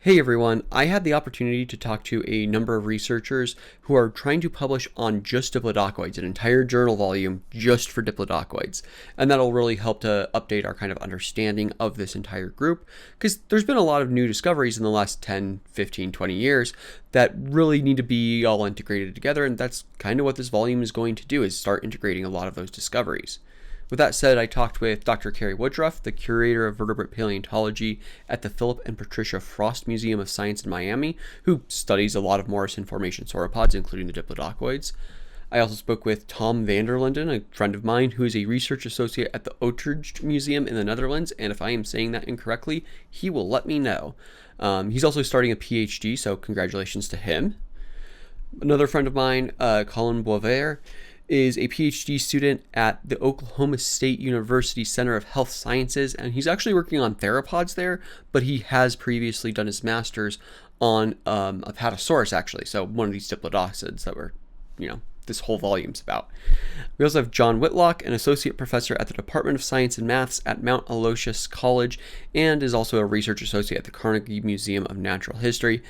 Hey everyone, I had the opportunity to talk to a number of researchers who are trying to publish on just diplodoccoids, an entire journal volume just for diplodoccoids. And that'll really help to update our kind of understanding of this entire group, because there's been a lot of new discoveries in the last 10, 15, 20 years that really need to be all integrated together, and that's kind of what this volume is going to do, is start integrating a lot of those discoveries. With that said, I talked with Dr. Carrie Woodruff, the curator of vertebrate paleontology at the Philip and Patricia Frost Museum of Science in Miami, who studies a lot of Morrison Formation sauropods, including the diplodoccoids. I also spoke with Tom Vanderlinden, a friend of mine who is a research associate at the Utrecht Museum in the Netherlands, and if I am saying that incorrectly, he will let me know. He's also starting a PhD, so congratulations to him. Another friend of mine, Colin Boisvert, is a PhD student at the Oklahoma State University Center of Health Sciences, and he's actually working on theropods there, but he has previously done his master's on Apatosaurus, actually, so one of these diplodoccids that this whole volume's about. We also have John Whitlock, an associate professor at the Department of Science and Maths at Mount Aloysius College, and is also a research associate at the Carnegie Museum of Natural History.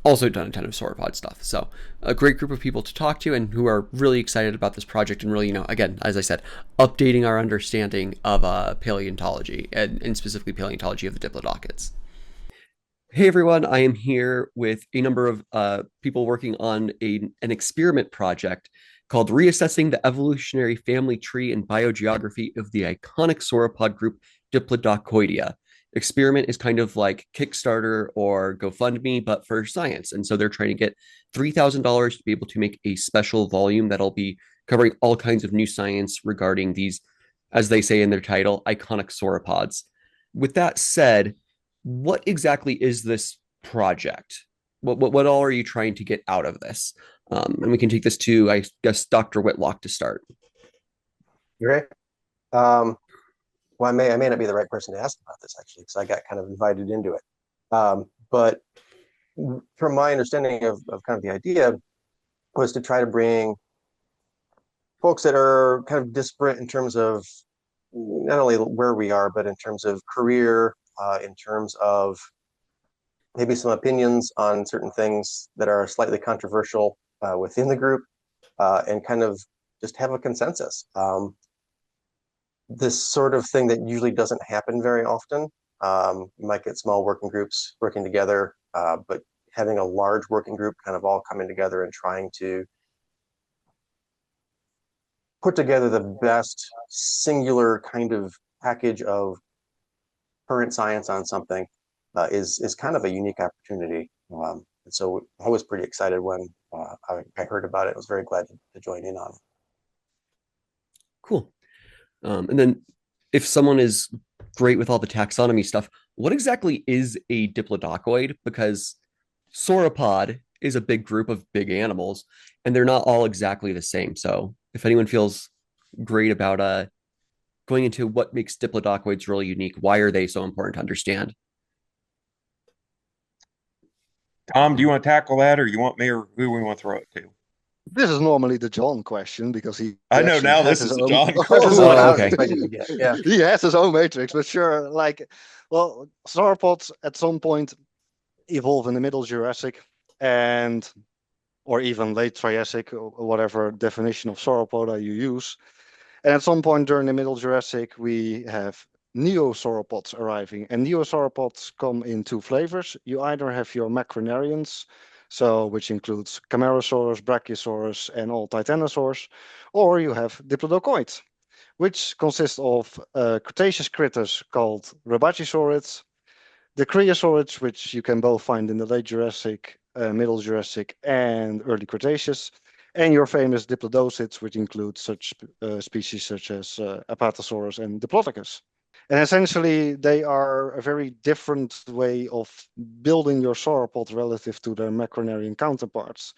Also done a ton of sauropod stuff. So a great group of people to talk to and who are really excited about this project and really, again, as I said, updating our understanding of paleontology and specifically paleontology of the diplodoccids. Hey everyone, I am here with a number of people working on an experiment project called Reassessing the Evolutionary Family Tree and Biogeography of the Iconic Sauropod Group Diplodoccoidea. Experiment is kind of like Kickstarter or GoFundMe, but for science. And so they're trying to get $3,000 to be able to make a special volume that'll be covering all kinds of new science regarding these, as they say in their title, iconic sauropods. With that said, what exactly is this project? What all are you trying to get out of this? And we can take this to, I guess, Dr. Whitlock to start. Great. Well, I may not be the right person to ask about this actually, because I got kind of invited into it. But from my understanding of kind of the idea was to try to bring folks that are kind of disparate in terms of not only where we are, but in terms of career, in terms of maybe some opinions on certain things that are slightly controversial within the group, and kind of just have a consensus. This sort of thing that usually doesn't happen very often. You might get small working groups working together, but having a large working group kind of all coming together and trying to put together the best singular kind of package of current science on something is kind of a unique opportunity. And so I was pretty excited when I heard about it. I was very glad to join in on it. Cool. And then if someone is great with all the taxonomy stuff, what exactly is a diplodoccoid? Because sauropod is a big group of big animals, and they're not all exactly the same. So if anyone feels great about going into what makes diplodoccoids really unique, why are they so important to understand? Tom, do you want to tackle that, or you want me, or who we want to throw it to? This is normally the John question because he I know actually now has this his is a own John has his question. own Oh, okay. Yeah. he has his own matrix, but sure, well, sauropods at some point evolve in the Middle Jurassic and or even late Triassic or whatever definition of sauropod you use. And at some point during the Middle Jurassic, we have neosauropods arriving, and neosauropods come in two flavors. You either have your macronarians, so which includes Camarasaurus, Brachiosaurus, and all titanosaurs, or you have diplodoccoids, which consist of Cretaceous critters called Rebbachisaurids, the Creosaurids, which you can both find in the late Jurassic, Middle Jurassic, and early Cretaceous, and your famous diplodocids, which include such species such as Apatosaurus and Diplodocus. And essentially, they are a very different way of building your sauropod relative to their macronarian counterparts,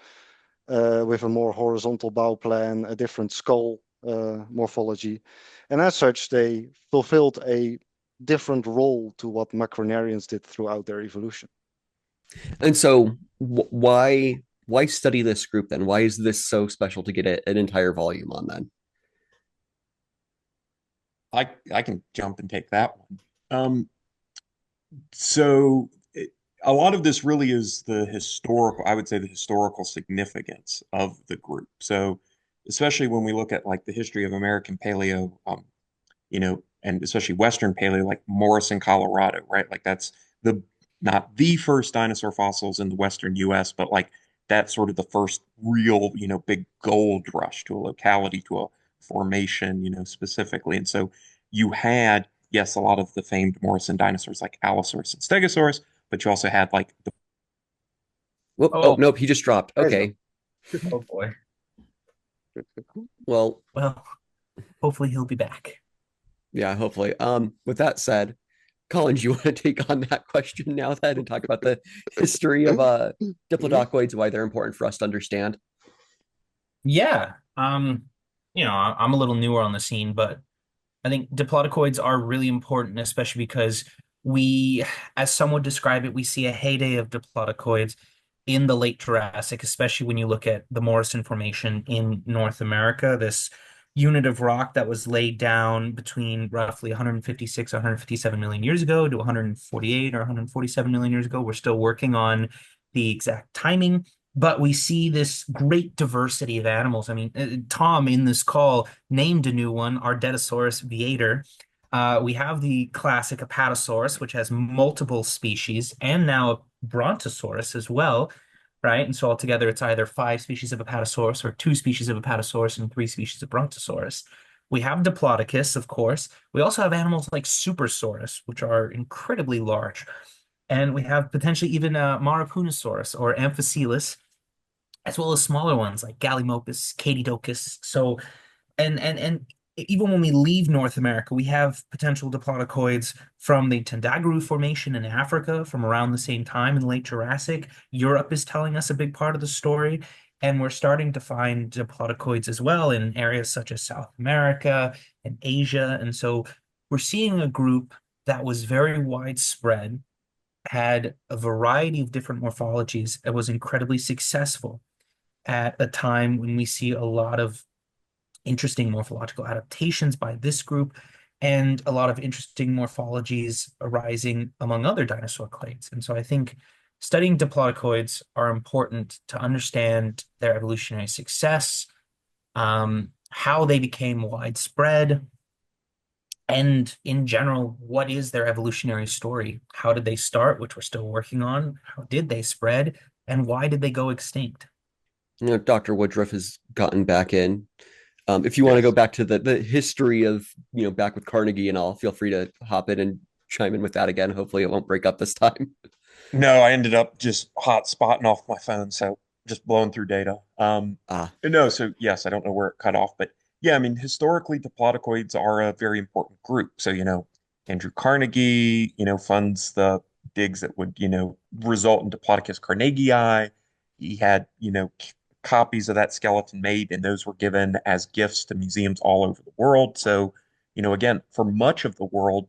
with a more horizontal bow plan, a different skull morphology. And as such, they fulfilled a different role to what macronarians did throughout their evolution. And so why study this group then? Why is this so special to get an entire volume on then? I can jump and take that one. So a lot of this really is the historical, I would say the historical significance of the group. So, especially when we look at like the history of American paleo, and especially Western paleo, like Morrison, Colorado, right? Like that's the not the first dinosaur fossils in the Western US, but like that's sort of the first real, big gold rush to a locality, to a formation, specifically. And so you had, yes, a lot of the famed Morrison dinosaurs like Allosaurus and Stegosaurus, but you also had like the Whoop, oh, Oh, nope, he just dropped. Crazy. Okay. oh boy. Well, Well, hopefully he'll be back. yeah, hopefully. With that said, Colin, do you want to take on that question now then and talk about the history of diplodoccoids, why they're important for us to understand? Yeah. I'm a little newer on the scene, but I think diplodoccoids are really important, especially because we, as some would describe it, we see a heyday of diplodoccoids in the late Jurassic, especially when you look at the Morrison Formation in North America, this unit of rock that was laid down between roughly 156, 157 million years ago to 148 or 147 million years ago. We're still working on the exact timing, but we see this great diversity of animals. I mean, Tom in this call named a new one, Ardetosaurus viator. We have the classic Apatosaurus, which has multiple species, and now a Brontosaurus as well, right? And so altogether, it's either 5 species of Apatosaurus or 2 species of Apatosaurus and 3 species of Brontosaurus. We have Diplodocus, of course. We also have animals like Supersaurus, which are incredibly large. And we have potentially even Marapunosaurus or Amphicoelus, as well as smaller ones like Gallimimus, Catydocus. So, and even when we leave North America, we have potential diplodoccoids from the Tendaguru Formation in Africa from around the same time in late Jurassic. Europe is telling us a big part of the story, and we're starting to find diplodoccoids as well in areas such as South America and Asia. And so we're seeing a group that was very widespread, had a variety of different morphologies, and was incredibly successful at a time when we see a lot of interesting morphological adaptations by this group and a lot of interesting morphologies arising among other dinosaur clades. And so I think studying diplodoccoids are important to understand their evolutionary success, how they became widespread, and in general, what is their evolutionary story? How did they start, which we're still working on? How did they spread? And why did they go extinct? Dr. Woodruff has gotten back in. If you want to go Yes. back to the history of, back with Carnegie and all, feel free to hop in and chime in with that again. Hopefully it won't break up this time. No, I ended up just hot spotting off my phone, so just blowing through data. Ah, No, so yes, I don't know where it cut off, but yeah, I mean, historically, diplodoccoids are a very important group. So, Andrew Carnegie, funds the digs that would, result in Diplodocus carnegii. He had, copies of that skeleton made, and those were given as gifts to museums all over the world. So, again, for much of the world,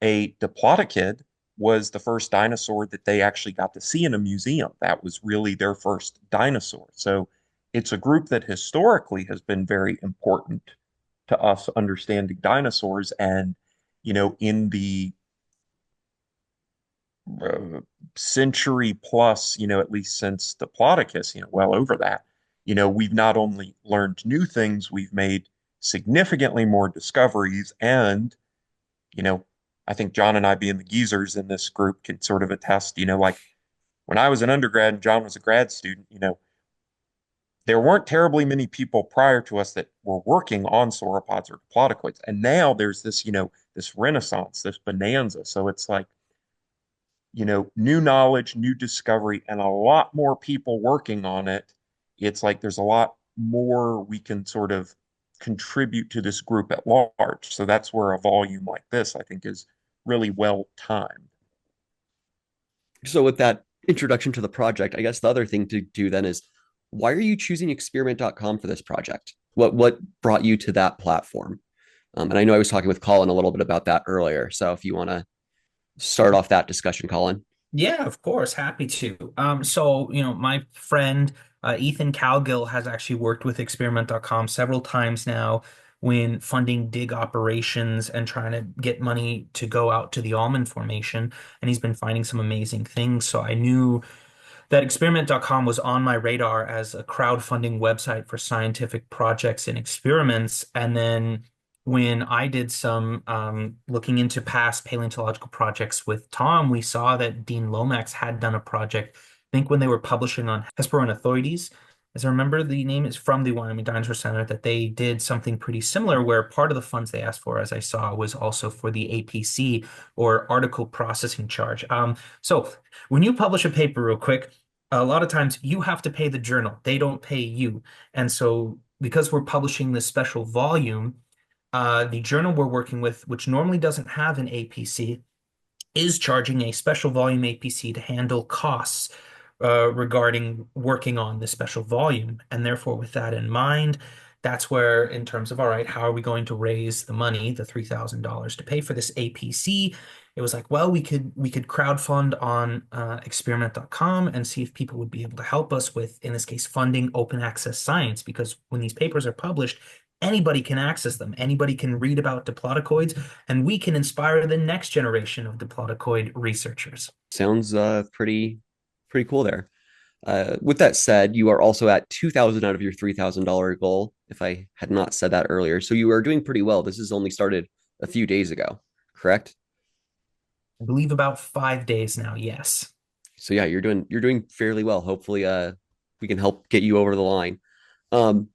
a diplodocid was the first dinosaur that they actually got to see in a museum. That was really their first dinosaur. So it's a group that historically has been very important to us understanding dinosaurs. And, in the century plus, at least since Diplodocus, well over that, we've not only learned new things, we've made significantly more discoveries. And you know, I think John and I being the geezers in this group can sort of attest, like when I was an undergrad and John was a grad student, there weren't terribly many people prior to us that were working on sauropods or diplodoccoids. And now there's this, this renaissance, this bonanza. So it's like, new knowledge, new discovery, and a lot more people working on it. It's like there's a lot more we can sort of contribute to this group at large. So that's where a volume like this, I think, is really well timed. so with that introduction to the project, I guess the other thing to do then is why are you choosing experiment.com for this project? What brought you to that platform? And I know I was talking with Colin a little bit about that earlier. So if you want to start off that discussion, Colin. Yeah, of course, happy to. My friend Ethan Calgill has actually worked with experiment.com several times now when funding dig operations and trying to get money to go out to the almond formation. And he's been finding some amazing things. So I knew that experiment.com was on my radar as a crowdfunding website for scientific projects and experiments. And then when I did some looking into past paleontological projects with Tom, we saw that Dean Lomax had done a project, I think when they were publishing on Hesperornithoides, as I remember, the name is from the Wyoming Dinosaur Center, that they did something pretty similar where part of the funds they asked for, as I saw, was also for the APC, or article processing charge. So when you publish a paper real quick, a lot of times you have to pay the journal. They don't pay you. And so because we're publishing this special volume, the journal we're working with, which normally doesn't have an APC, is charging a special volume APC to handle costs regarding working on this special volume. And therefore, with that in mind, that's where, in terms of, all right, how are we going to raise the money, the $3,000 to pay for this APC? It was like, well, we could crowdfund on experiment.com and see if people would be able to help us with, in this case, funding open access science, because when these papers are published, anybody can access them. Anybody can read about diplodoccoids, and we can inspire the next generation of diplodoccoid researchers. Sounds pretty cool there. With that said, you are also at 2,000 out of your $3,000 goal, if I had not said that earlier. So you are doing pretty well. This has only started a few days ago, correct? I believe about 5 days now, yes. So yeah, you're doing fairly well. Hopefully, we can help get you over the line. Um,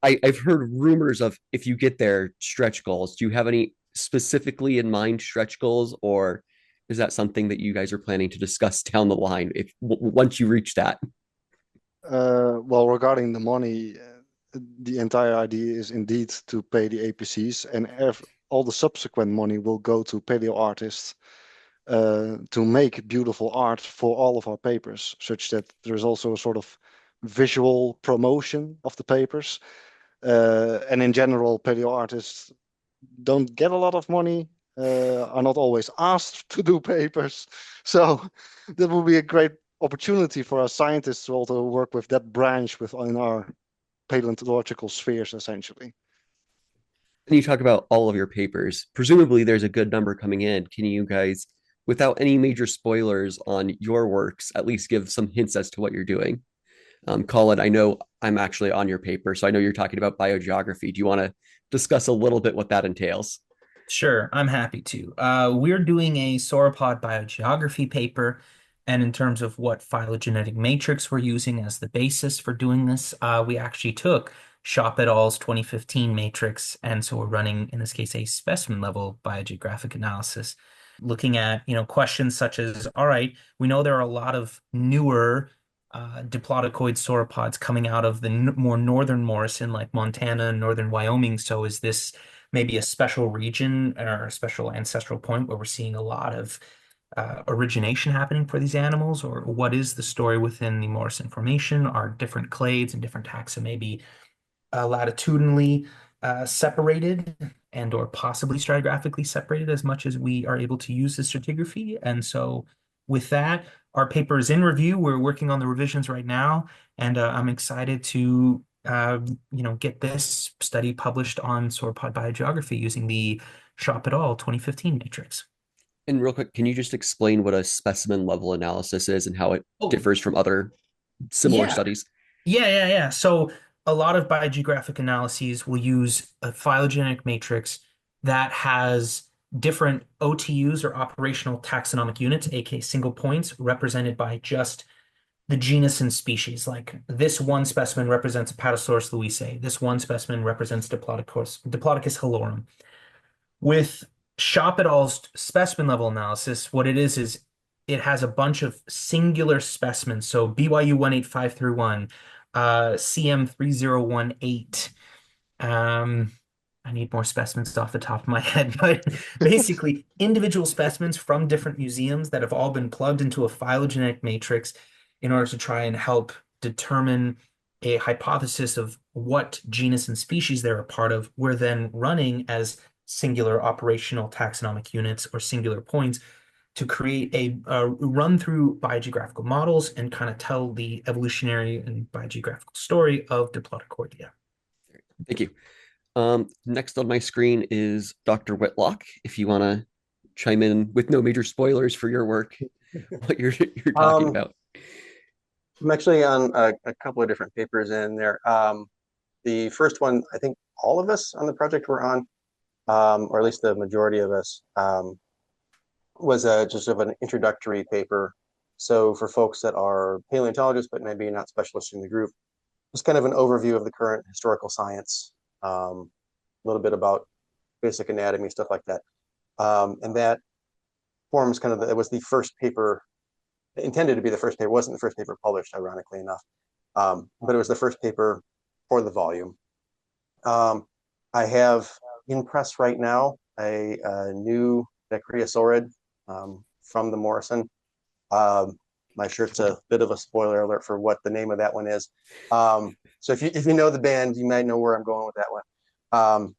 I've heard rumors of, if you get there, stretch goals. Do you have any specifically in mind stretch goals, or is that something that you guys are planning to discuss down the line if once you reach that? Well, regarding the money, the entire idea is indeed to pay the APCs, and all the subsequent money will go to paleo artists to make beautiful art for all of our papers, such that there's also a sort of visual promotion of the papers. And in general, paleo artists don't get a lot of money, are not always asked to do papers. So that will be a great opportunity for our scientists to also work with that branch within our paleontological spheres, essentially. And you talk about all of your papers. Presumably, there's a good number coming in. Can you guys, without any major spoilers on your works, at least give some hints as to what you're doing? Colin, I know I'm actually on your paper, so I know you're talking about biogeography. Do you want to discuss a little bit what that entails? Sure, I'm happy to. We're doing a sauropod biogeography paper, and in terms of what phylogenetic matrix we're using as the basis for doing this, we actually took Shop et al.'s 2015 matrix, and so we're running, in this case, a specimen level biogeographic analysis, looking at, questions such as, all right, we know there are a lot of newer diplodoccoid sauropods coming out of the more northern Morrison, like Montana and northern Wyoming. So is this maybe a special region or a special ancestral point where we're seeing a lot of origination happening for these animals? Or what is the story within the Morrison Formation? Are different clades and different taxa maybe latitudinally separated and or possibly stratigraphically separated as much as we are able to use the stratigraphy? And so with that, our paper is in review. We're working on the revisions right now, and I'm excited to get this study published on sauropod biogeography using the Shop et al. 2015 matrix. And real quick, can you just explain what a specimen level analysis is and how it differs from other similar studies? Yeah. So a lot of biogeographic analyses will use a phylogenetic matrix that has different OTUs, or operational taxonomic units, aka single points, represented by just the genus and species. Like this one specimen represents Apatosaurus louisae. This one specimen represents Diplodocus hallorum. With Shop et al.'s specimen level analysis, what it is it has a bunch of singular specimens. So BYU 18531, CM 3018. I need more specimens off the top of my head, but basically individual specimens from different museums that have all been plugged into a phylogenetic matrix in order to try and help determine a hypothesis of what genus and species they're a part of. We're then running as singular operational taxonomic units, or singular points, to create a run through biogeographical models and kind of tell the evolutionary and biogeographical story of Diplodoccoidia. Thank you. Next on my screen is Dr. Whitlock. If you want to chime in with no major spoilers for your work, what you're talking Um, about. I'm actually on a couple of different papers in there. The first one, I think all of us on the project were on, or at least the majority of us, was just sort of an introductory paper. So for folks that are paleontologists, but maybe not specialists in the group, just kind of an overview of the current historical science, a little bit about basic anatomy, stuff like that. And that forms kind of, it was the first paper, intended to be the first paper, wasn't the first paper published, ironically enough. But it was the first paper for the volume. I have in press right now a new Dicriosaurid from the Morrison. My shirt's a bit of a spoiler alert for what the name of that one is. So if you know the band, you might know where I'm going with that one.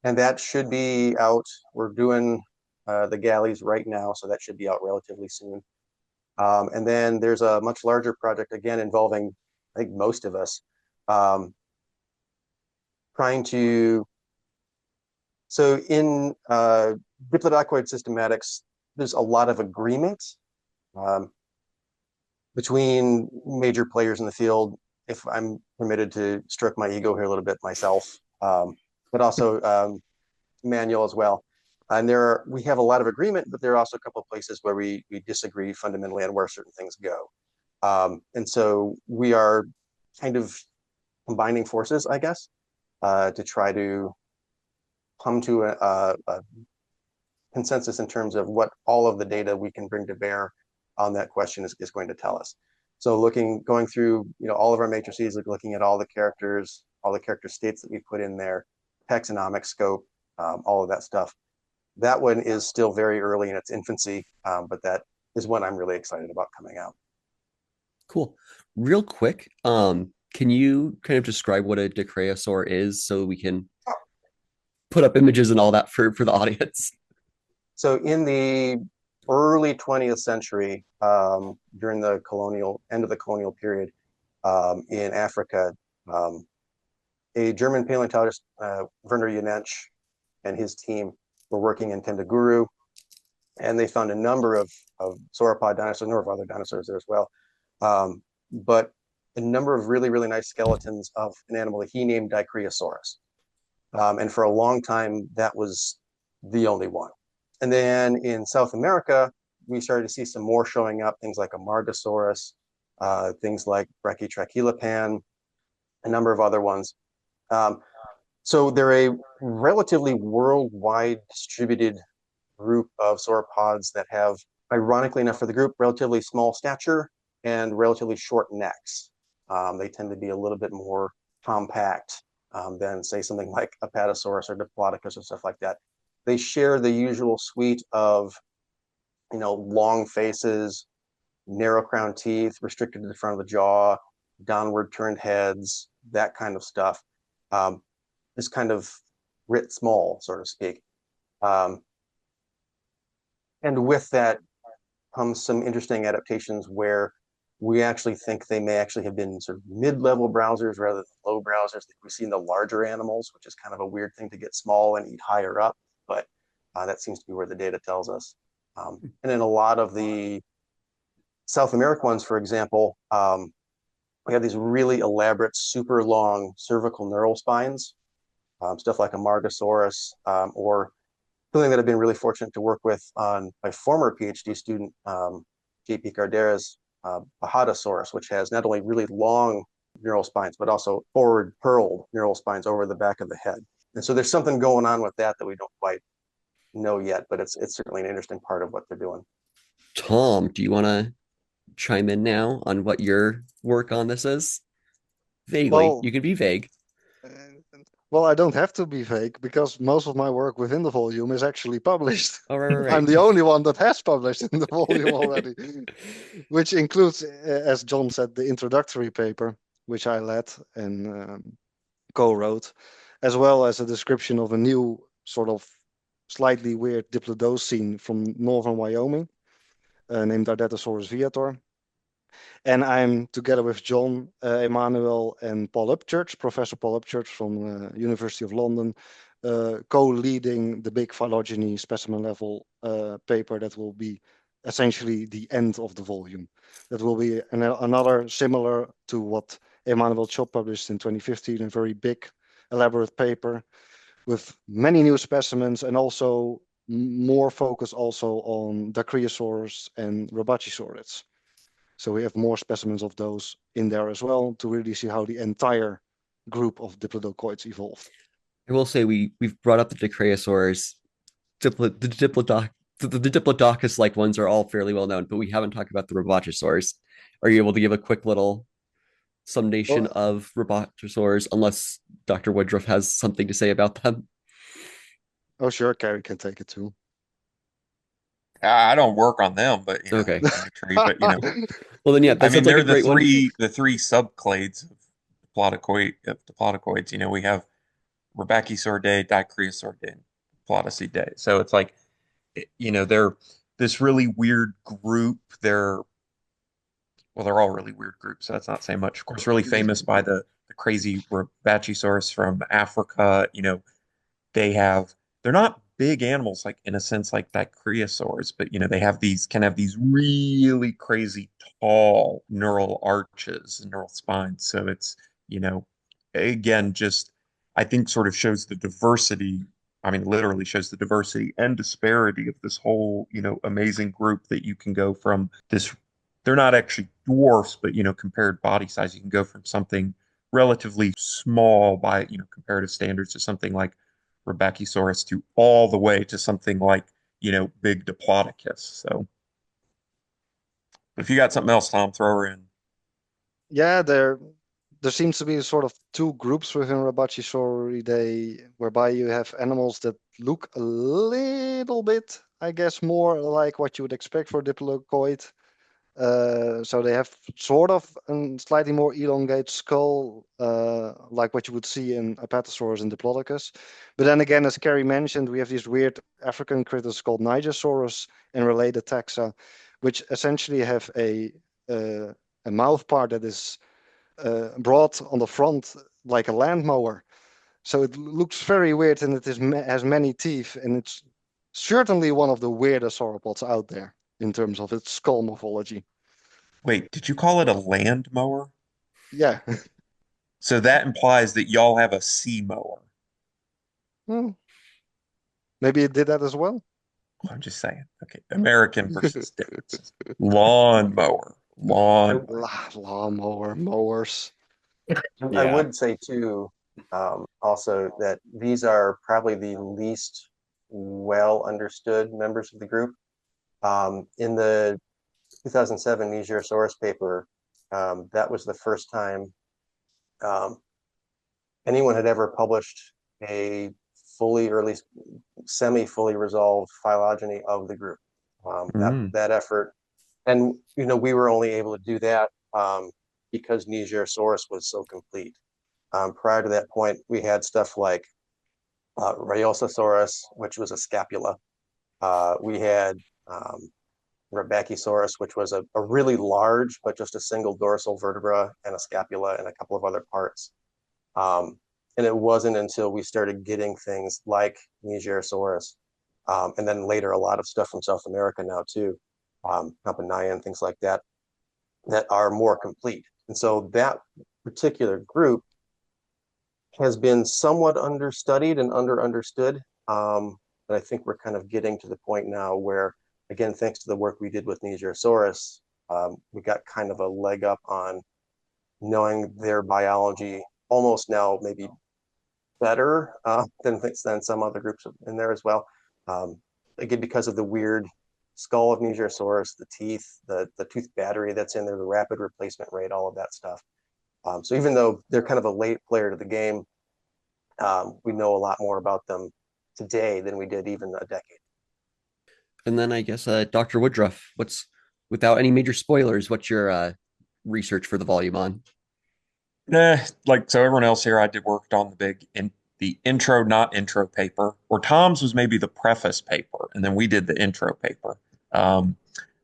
And that should be out. We're doing the galleys right now, so that should be out relatively soon. And then there's a much larger project, again, involving, I think, most of us, trying to, so in diplodoccoid systematics, there's a lot of agreement between major players in the field, if I'm permitted to stroke my ego here a little bit myself, but also Manuel as well. And we have a lot of agreement, but there are also a couple of places where we disagree fundamentally on where certain things go. And so we are kind of combining forces, I guess, to try to come to a consensus in terms of what all of the data we can bring to bear on that question is going to tell us. So going through, all of our matrices, looking at all the character states that we put in there, taxonomic scope, all of that stuff. That one is still very early in its infancy, but that is one I'm really excited about coming out. Cool. Real quick, can you kind of describe what a Dicraeosaur is so we can put up images and all that for the audience? So in the early 20th century, during the end of the colonial period, in Africa, a German paleontologist, Werner Jenensch, and his team were working in Tendaguru, and they found a number of sauropod dinosaurs, a number of other dinosaurs there as well, but a number of really, really nice skeletons of an animal that he named Dicriosaurus. And for a long time, that was the only one. And then in South America, we started to see some more showing up, things like Amargasaurus, things like Brachytrachelopan, a number of other ones. So they're a relatively worldwide distributed group of sauropods that have, ironically enough for the group, relatively small stature and relatively short necks. They tend to be a little bit more compact than, say, something like Apatosaurus or Diplodocus or stuff like that. They share the usual suite of, long faces, narrow crown teeth, restricted to the front of the jaw, downward turned heads, that kind of stuff. Is kind of writ small, so to speak. And with that comes some interesting adaptations where we actually think they may actually have been sort of mid-level browsers rather than low browsers that we see in the larger animals, which is kind of a weird thing to get small and eat higher up, but that seems to be where the data tells us. And in a lot of the South American ones, for example, we have these really elaborate, super long cervical neural spines, stuff like Amargasaurus, or something that I've been really fortunate to work with on my former PhD student, JP Cardera's Bajadasaurus, which has not only really long neural spines, but also forward purled neural spines over the back of the head. And so there's something going on with that we don't quite know yet, but it's certainly an interesting part of what they're doing. Tom, do you want to chime in now on what your work on this is? Vaguely, Well, you can be vague. Well, I don't have to be vague because most of my work within the volume is actually published. Oh, right. I'm the only one that has published in the volume already, which includes, as John said, the introductory paper, which I led and co-wrote, as well as a description of a new sort of slightly weird diplodocene from northern Wyoming, named Ardetosaurus viator. And I'm together with John, Emmanuel, and Paul Upchurch, Professor Paul Upchurch from University of London, co-leading the big phylogeny specimen level paper that will be essentially the end of the volume. That will be another similar to what Emmanuel Chop published in 2015, a very big, elaborate paper with many new specimens and also more focus also on Dacryosaurs and Rebbachisaurids. So we have more specimens of those in there as well to really see how the entire group of diplodoccoids evolved. I will say we've brought up the Dicraeosaurs, the Diplodocus like ones are all fairly well known, but we haven't talked about the Rebbachisaurs. Are you able to give a quick little summation Well, of Rebbachisaurs, unless Dr. Woodruff has something to say about them? oh sure, Carrie can take it too. I don't work on them, but Okay. in the tree. But Well then, yeah, I that mean, sounds like a they're great one. the three subclades of diplodoccoids. We have Rebbachisauridae, Dicraeosauridae, and Plotosidae. So it's like, they're this really weird group. They're all really weird groups. So that's not saying much. Of course, really famous by the crazy Rebbachisaurus from Africa. They have they're not big animals like in a sense like dicryosaurs, but can have these really crazy tall neural arches and neural spines. So it's, again, just I think sort of shows the diversity. I mean, literally shows the diversity and disparity of this whole, amazing group that you can go from this. They're not actually dwarfs, but compared body size, you can go from something relatively small by, comparative standards to something like Rebbachisaurus to all the way to something like, big Diplodocus. So if you got something else, Tom, throw her in. Yeah, there seems to be sort of two groups within Rebbachisauridae, whereby you have animals that look a little bit, I guess, more like what you would expect for a diplodoccoid. So they have sort of a slightly more elongated skull, like what you would see in Apatosaurus and Diplodocus. But then again, as Carrie mentioned, we have these weird African critters called Nigersaurus and related taxa, which essentially have a mouth part that is broad on the front like a land mower. So it looks very weird, and has many teeth, and it's certainly one of the weirdest sauropods out there in terms of its skull morphology. Wait, did you call it a land mower? Yeah. So that implies that y'all have a sea mower. Well, maybe it did that as well. I'm just saying. Okay, American versus differences. Lawn mower, lawn mower. Lawnmower, mowers. I Yeah. would say too, also that these are probably the least well understood members of the group. In the 2007 Nigersaurus paper, that was the first time um, anyone had ever published a fully or at least semi-fully resolved phylogeny of the group. That Mm. that effort, and we were only able to do that because Nigersaurus was so complete. Prior to that point, we had stuff like Rheosasaurus, which was a scapula. We had Rebbachisaurus, which was a really large, but just a single dorsal vertebra and a scapula and a couple of other parts. And it wasn't until we started getting things like Nigersaurus, and then later a lot of stuff from South America now too, Campanaya and things like that, that are more complete. And so that particular group has been somewhat understudied and understood. But I think we're kind of getting to the point now where, again, thanks to the work we did with Nigersaurus, we got kind of a leg up on knowing their biology almost now maybe better than some other groups in there as well. Again, because of the weird skull of Nigersaurus, the teeth, the tooth battery that's in there, the rapid replacement rate, all of that stuff. So even though they're kind of a late player to the game, we know a lot more about them today than we did even a decade. And then I guess Dr. Woodruff, without any major spoilers, what's your research for the volume on? Like so everyone else here, I did worked on the intro, not intro paper, or Tom's was maybe the preface paper, and then we did the intro paper. Um,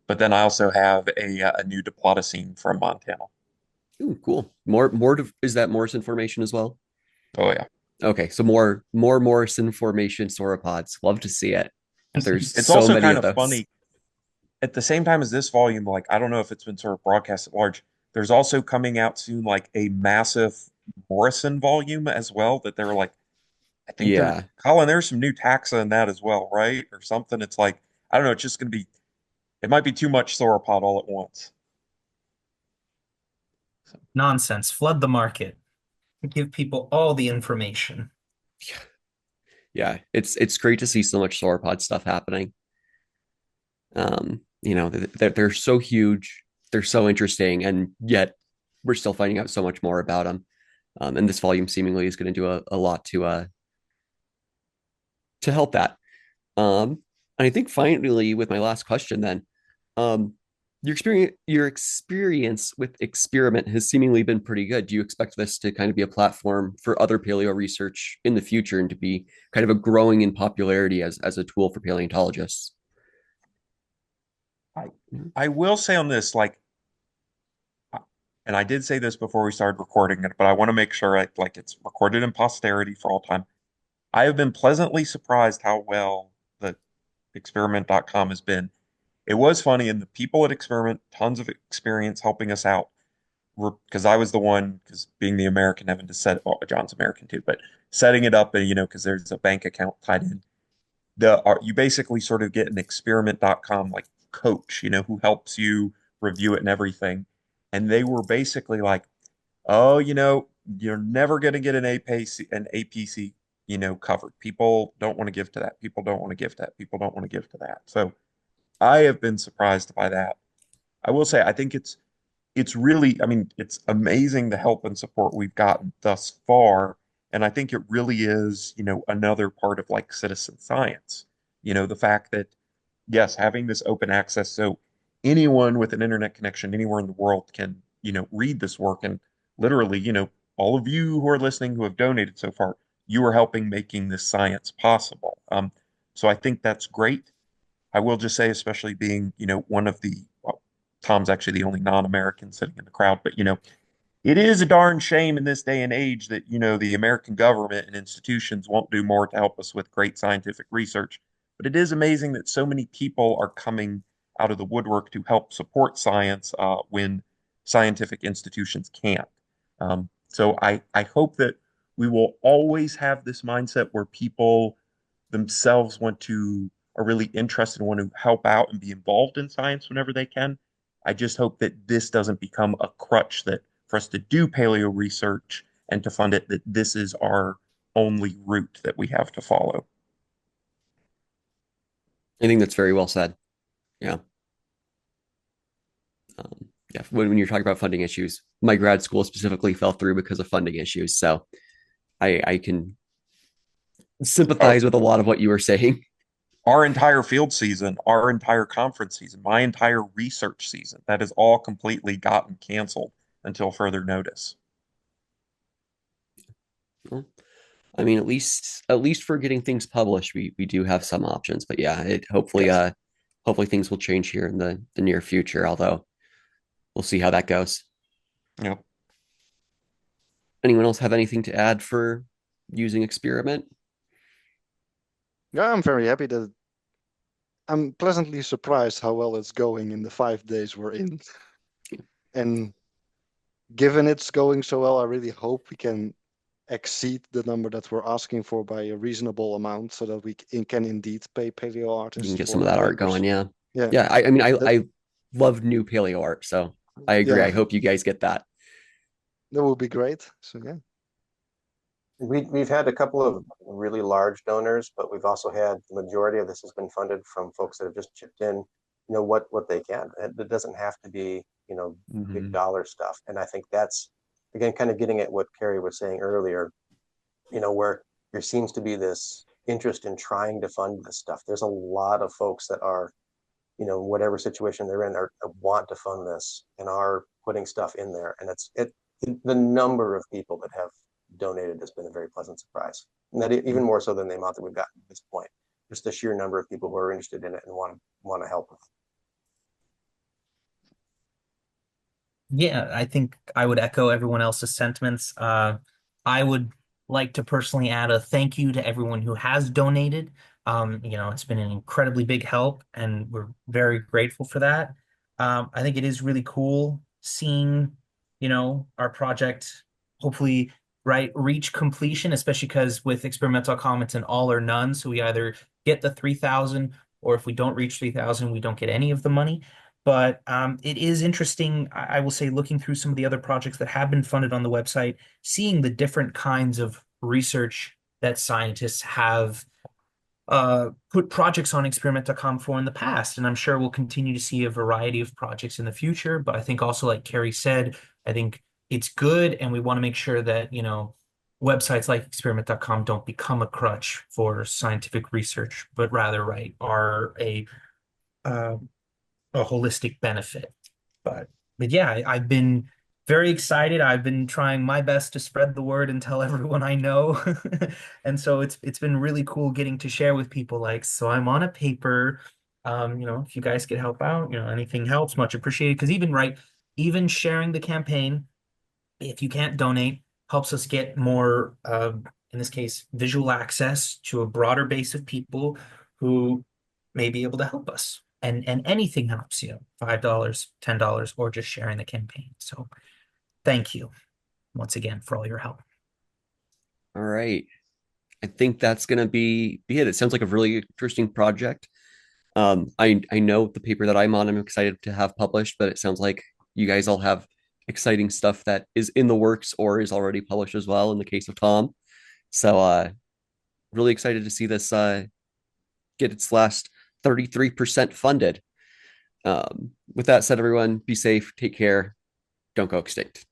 But then I also have a new diplodocene from Montana. Ooh, cool. Is that Morrison formation as well? Oh yeah. Okay, so more Morrison formation sauropods. Love to see it. There's It's so also many kind of of those. funny at the same time as this volume, like I don't know if it's been sort of broadcast at large. There's also coming out soon like a massive Morrison volume as well that they're like, I think they're Yeah. Colin, there's some new taxa in that as well, right? Or something. It's like, I don't know, it's just gonna be it might be too much sauropod all at once. So, Nonsense. Flood the market. Give people all the information. Yeah. It's great to see so much sauropod stuff happening. They're so huge, they're so interesting, and yet we're still finding out so much more about them. And this volume seemingly is going to do a lot to help that. And I think finally, with my last question, then, um, your experience with experiment has seemingly been pretty good. Do you expect this to kind of be a platform for other paleo research in the future and to be kind of a growing in popularity as a tool for paleontologists? I I will say on this, like and I did say this before we started recording it, but I want to make sure like it's recorded in posterity for all time. I have been pleasantly surprised how well the experiment.com has been. It was funny, and the people at Experiment, tons of experience helping us out. Because I was the one, because being the American, having to set, well, John's American too, but setting it up, and because there's a bank account tied in. You basically sort of get an experiment.com like coach, who helps you review it and everything. And they were basically like, oh, you're never going to get an APC, covered. People don't want to give to that. People don't want to give to that. People don't want to give to that. So I have been surprised by that. I will say, I think it's really, I mean, it's amazing the help and support we've gotten thus far. And I think it really is, another part of like citizen science. The fact that, yes, having this open access so anyone with an internet connection anywhere in the world can, read this work. And literally, all of you who are listening who have donated so far, you are helping making this science possible. So I think that's great. I will just say, especially being, one of the, well, Tom's actually the only non-American sitting in the crowd, but it is a darn shame in this day and age that, the American government and institutions won't do more to help us with great scientific research. But it is amazing that so many people are coming out of the woodwork to help support science when scientific institutions can't. So I hope that we will always have this mindset where people themselves are really interested and want to help out and be involved in science whenever they can. I just hope that this doesn't become a crutch that for us to do paleo research and to fund it, that this is our only route that we have to follow. I think that's very well said. Yeah. Yeah. When you're talking about funding issues, my grad school specifically fell through because of funding issues. So I can Oh, sympathize with a lot of what you were saying. our entire field season, our entire conference season, my entire research season, that has all completely gotten canceled until further notice. Well, I mean, at least for getting things published, we do have some options. But yeah, it Yes. hopefully things will change here in the near future, although we'll see how that goes. Yep. Anyone else have anything to add for using experiment? Yeah, I'm very happy that I'm pleasantly surprised how well it's going in the 5 days we're in. And given it's going so well, I really hope we can exceed the number that we're asking for by a reasonable amount so that we can indeed pay paleo You can artists get some for of that art papers. going. Yeah. Yeah, Yeah. I mean, that I love new paleo art. So I agree. I yeah, hope you guys get that. that would be great. So yeah. We've had a couple of really large donors, but we've also had the majority of this has been funded from folks that have just chipped in, what they can. It doesn't have to be, big Mhm. dollar stuff. And I think that's again kind of getting at what Carrie was saying earlier, where there seems to be this interest in trying to fund this stuff. There's a lot of folks that are, whatever situation they're in, want to fund this and are putting stuff in there. And the number of people that have donated has been a very pleasant surprise. And that even more so than the amount that we've gotten at this point. Just the sheer number of people who are interested in it and want to help with it. Yeah, I think I would echo everyone else's sentiments. I would like to personally add a thank you to everyone who has donated. It's been an incredibly big help, and we're very grateful for that. I think it is really cool seeing, our project hopefully reach completion, especially because with experimental.com it's an all or none. So we either get the 3,000, or if we don't reach 3,000, we don't get any of the money. But it is interesting, I will say, looking through some of the other projects that have been funded on the website, seeing the different kinds of research that scientists have put projects on experiment.com for in the past. And I'm sure we'll continue to see a variety of projects in the future. But I think also, like Carrie said, I think it's good. And we want to make sure that, websites like experiment.com don't become a crutch for scientific research, but rather, right, are uh, a holistic benefit. But but yeah, I've been very excited. I've been trying my best to spread the word and tell everyone I know. And so it's been really cool getting to share with people like, so I'm on a paper. If you guys could help out, anything helps, much appreciated. Because even sharing the campaign, if you can't donate, helps us get more, in this case, visual access to a broader base of people who may be able to help us. And anything helps, $5, $10, or just sharing the campaign. So thank you once again for all your help. All right. I think that's gonna be it. It sounds like a really interesting project. I know the paper that I'm on, I'm excited to have published, but it sounds like you guys all have exciting stuff that is in the works or is already published as well in the case of Tom. So really excited to see this get its last 33% funded. With that said, everyone, be safe, take care, don't go extinct.